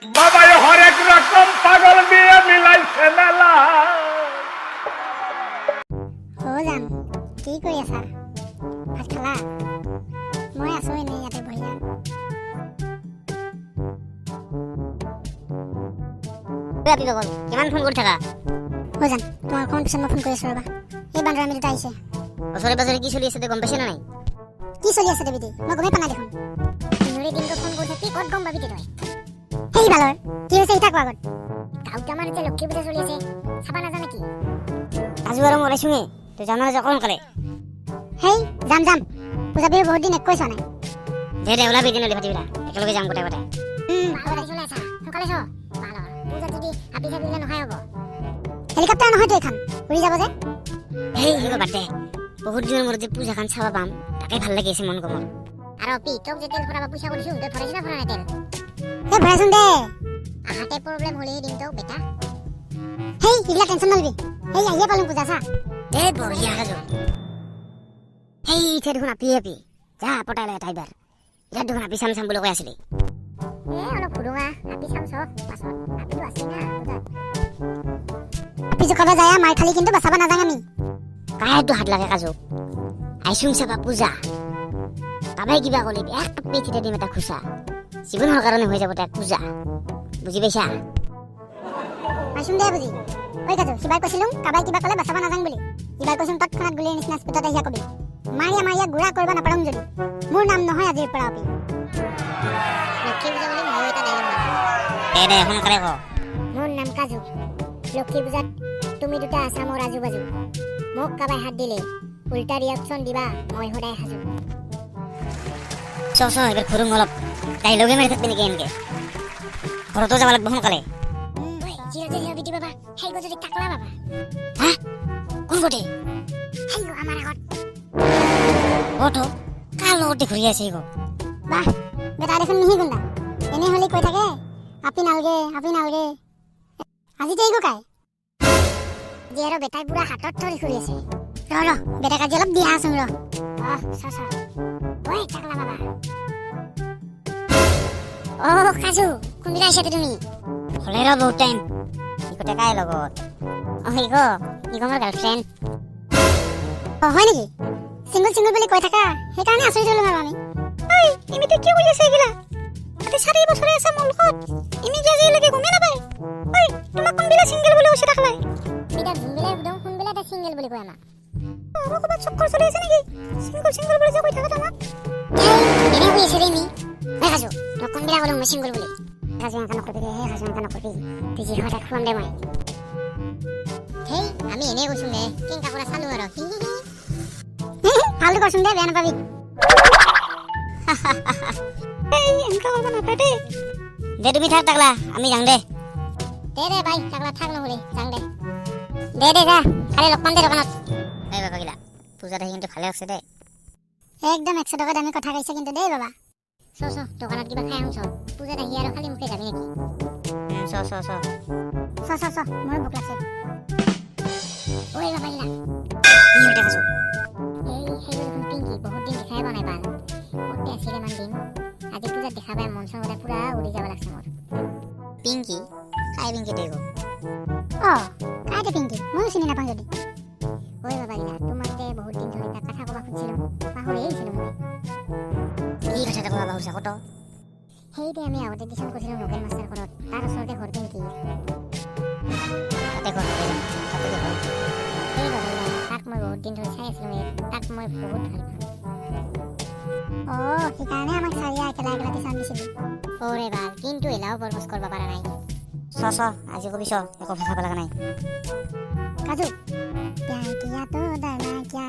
বাবাই হৰেক ৰকম পাগল দিয়ে মিলাইছে মেলা। ও জান কি কৰি আছা? ভাত খালা? মই আছো এনেই ইয়াতে বহি। ৰাতি লগল কিমান ফোন কৰি থাকা? ও জান তোমাৰ অকণমান পিছত মই ফোন কৰি আছো ৰবা। এই বান্দৰ আমি দুটা আহিছে। ওচৰে পাজৰে কি চলি আছে গম পাইছে নে নাই? কি চলি আছে দেৱী? মই গমেই পোৱা নাই দেখোন। দিনৰে দিনটো ফোন কৰি থাকি ক'ত গম পাবি তই? সেই বালৰ কি হৈছে ইটা কোৱা আগত? গাঁৱত আমাৰ লক্ষী পূজা চলি আছে, চাবা নাজানে কি? আজি আৰু মই ওলাইছোঙে, তই জানো যে অকণ সোনকালে। হেই যাম যাম, পূজা বিহু বহুত দিন একৈছ নাই। দে ওলাবি দিনলৈ ভাতিবিলা, একেলগে যাম গোটাই গোটাই। হেলিকপ্টাৰ নহয়তো এইখন, উৰি যাব যে। হেই বাদ দে, বহুত দিনৰ মূৰত যে পূজাখন চাবা পাম, তাকে ভাল লাগি আছে মন গমৰ। আৰু পি তোক যে তেল ভৰাব পইচা কৰিছো, তই ভৰাইছ না ভৰা নাই তেল? এই ভৰাইছোন দে। আহাতে প্ৰব্লেম হ'লেই দিম তোক বেটা। হেই এইবিলাক টেনশ্যন নলবি, হেই আহিয়ে পালোঁ পূজা চা। এই বঢ়িয়া কাজু। হেই ইঠে দেখোন আপি যা পটাই লাগে তাইবাৰ। ইয়াত দেখোন আপি চাম বুলি কৈ আছিলি। অলপ ফুৰুঙা আপি চাম চক পাছত, আপিটো আছে না পূজাত। আপি জোকাব যায় মাৰ খালি কিন্তু বাচাব নাযাং আমি। কাইটো হাত লাগে কাজু, আইচুং চাবা পূজা। কাবাই কিবা কলি এক পেচিতে দিম এটা খোচা। জীৱনৰ কাৰণে হৈ যাব তাক পূজা, বুজি পাইছা? আইচুং দে বুজি। ঐ কাজু সিবাৰ কৈছিলো কাবাই কিবা ক'লে বাচাব নাযাং বুলি। ইবাৰ কৈছোন তৎক্ষণাত গুলিৰ নিচিনা স্পীডত আহিয়া কবি। মাৰিয়া গুড়া কৰিব নাপাৰোং যদি মোৰ নাম নহয় আজিৰ পৰা আপি। লক্ষী পূজা বুলি ময়ো এটা ডাইলগ মাৰো। দে সোনকালে ক। মোৰ নাম কাজু। লক্ষী পূজাত তুমি দুটা আছা মোৰ আজু বাজু। মোক কাবাই হাত দিলে উল্টা ৰিয়াকশ্যন দিবা, মই সদায় সাজু। চ এইবাৰ ফুৰুং অলপ, ডাইলগে মাৰি থাকবি নেকি এনেকে? ঘৰতো যাব লাগব সোনকালে। হা কোন গটে? আমাৰ আগত অটো কাৰ লগতে ঘূৰি আছে গো? বাহ বেটা দেখোন মিহি গুণ্ডা। এনে হলি কৈ থাকে আপি নালগে আজি তেই কাই যে আৰু বেটাই পুৰা হাতত ধৰি ঘূৰি আছে। ৰ বেটাক আজি অলপ দিয়া আছোং ৰ। ঐ টাকলা বাবা। অ কাজু কোনদিনা আহিছা তুমি? হ'লে ৰ বহুত টাইম। ইকতে কাই লগত? ইক মোৰ গাৰ্লফ্ৰেণ্ড। হয় নেকি? চিংগল বুলি কৈ থাকা সেইকাৰণে আচৰিত হলো আৰু আমি। ঐ ইমিতে কি কৰি আছে এইগিলা? তাতে 4 বছৰে আছে মোৰ লগত ইমি কি আজিলৈকে গমেই নাপায়। ঐ তোমাক কোনবিলা চিংগল বুলি কৈছে তাকলাই? বিটা যোনবিলা একদম কোনবিলা এটা চিংগল বুলি কয় আমাক। আমাৰ ক'ৰবাত চক্কৰ চলি আছে নেকি? চিংগল বুলি যে কৈ থাকা আমাক। এনে কৈ আছে নি? কাজু তই কোনবিলা ক'লে মই চিংগল বুলি? কাজু এনেকা নকৰিবি তুই যি হয় তাক খুৱাম দে মই। হেই আমি এনেই কৈছো নে কেংকা কৰা চালো আৰু ভালটো কৰচোন দে, বেয়া নাপাবি। এনেকা কৰিব নাপায় দে তুমি থাক টাকলা, আমি যাং দে বাই টাকলা থাক নহ'লে যাং দে যা কালি লগ পাম দে দোকানত। এই বাবা গিলা পূজাত আহি কিন্তু ভালে আছে দে। একদম 100 টকা দামী কথা কৈছে কিন্তু দেই বাবা। চ দোকানত কিবা খাই আহোঁ পূজাত আহি আৰু খালি মুখে যাবি নেকি? চ মোৰ ভোক লাগছে। ঐ বাবা গিলা কি হৈ দেখাছো? সেই দেখোন পিংকি বহুত দিন দেখাই পোৱা নাই বাল। ক'তে আছিলে ইমান দিন, আজি পূজাত দেখা পাই মন চন গোটেই পুৰা উৰি যাব লাগছে মোৰ। পিংকি কাই পিংকি দেই গো? কাইতে পিংকি ময়ো চিনি নাপাওঁ যদি। ঐ বাবা গিলা তোমাক যে বহুত দিন ধৰি এটা কথা ক'ব খুজিছিলোঁ, পাহৰি আহিছিলোঁ মই। কি কথা এটা ক'বা পাহৰিছা কত? সেইতে আমি আগতে টিউশ্যন কৰিছিলোঁ লোকেল মাষ্টাৰ ঘৰত, তাৰ ওচৰতে ঘৰ পিংকি। তাতে ঘৰ সেই বাবা গিলা তাক মই বহুত দিন ধৰি চাই আছিলোঁ, তাক মই বহুত ভাল পাওঁ। সেইকাৰণে আমাক চাৰিয়া একেলা টিউশ্যন দিছিলি। ওৰে বাল কিন্তু এলাও বৰবচ কৰিব পৰা নাই। চ আজি কবি একো ভাষা লগা নাই। কাজু প্যাৰ কিয়া তো ডৰনা কিয়া?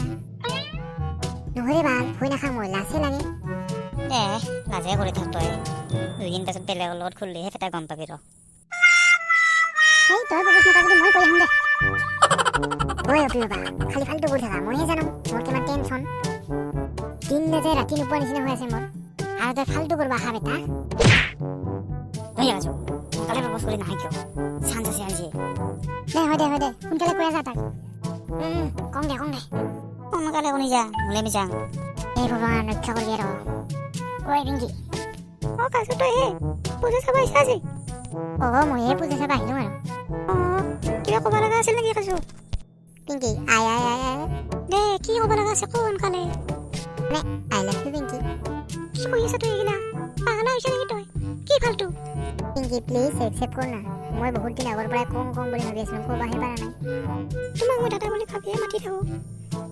নহৰে বাল ভয় নাখাওঁ মই, লাজে লাগে। দে লাজে কৰি থাক তই, 2 দিন পাছত বেলেগৰ লগত খুলিলেহে এটা গম পাবি ৰ। তই প্ৰপোজ নকৰা যদি মই কৰি আহোঁ দে। ঐ অপি বাবা খালি ফালতু কৰি থাকা, মইহে জানো মোৰ কিমান টেনচন। দিন যে ৰাতি নোপোৱা নিচিনা হৈ আছে মোৰ, আৰু তই ফালতু কৰিব আশা বেটা। আছো সোনকালে প্ৰপোজ কৰি নাহে কিয়? চান্স আছে আজি। হয় দে সোনকালে কৈ যা তাক। কম দে সোনকালে শুনি যা মোলে আমি যাং। এই ভগৱান ৰক্ষা কৰিবি আৰু। ঐ পিংকি কাজু তই পূজা চাব আহিছা আজি? মইহে পূজা চাব আহিলোঁ আৰু কিবা ক'ব লগা আছিল নেকি কাজু? পিংকি আই আই আই আই দে কি ক'ব লগা আছে কওঁ সোনকালে। I love you Pinky. কি কৈ আছ তই এইগিলা? পাগলা হৈছে নেকি তই? কি ফাল্টু? পিংকি প্লিজ একচেপ্ট কৰ না। মই বহুত দিন আগৰ পৰাই কওঁ বুলি ভাবি আছিলোঁ, ক'বাহে পাৰা নাই। তোমাক মই দাদা বুলি ভাবিয়ে মাতি থাকোঁ।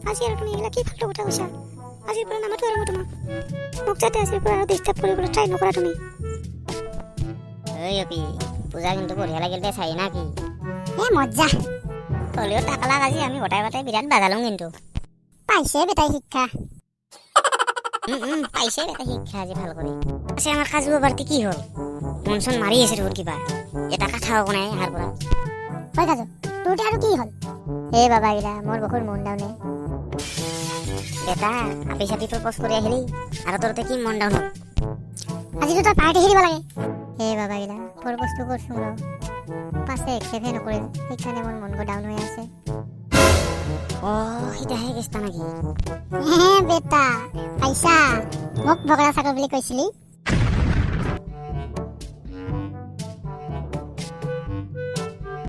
আজি আৰু তুমি এইগিলা কি ফাল্টু কথা কৈছা? আজিৰ পৰা নামাতো আৰু মই তোমাক। মোক যাতে আজিৰ পৰা আৰু ডিষ্টাৰ্ব কৰিবলৈ ট্ৰাই নকৰা তুমি। ঐ অপি, পূজা কিন্তু বঢ়িয়া লাগিল দে চাই না কি? মজ্জা হ'লেও টাকলাক আজি আমি গোটাই বিৰাট বাজালোঁ কিন্তু। পাইছে বেটাই শিক্ষা। পাইছে বেটাই শিক্ষা আজি ভাল কৰি। আছে আমাৰ কাজু বাবাৰটি কি হ'ল? মন চন মাৰি আছে তোৰ কিবা। এটা কথা হ'ব নাই আহাৰ পৰা। হয় কাজু, তোৰ আৰু কি হ'ল? বাবা গিলা মোৰ বহুত মন ডাউনে। বেটা আপি চাপি প্ৰপ'জ কৰি আহিলি আৰু তোৰতে কি মন ডাউন হ'ল? আজিতো তই পাৰ্টি দিব লাগে। বাবা গিলা প্ৰপ'জটো কৰিছোঁ ৰ, পাছে একচেপ্টহে নকৰিল, সেইকাৰণে মোৰ মনটো ডাউন হৈ আছে। সিটাহে কেষ্টা নেকি? বেটা পাইছা, মোক বগৰা চাকৰ বুলি কৈছিলি।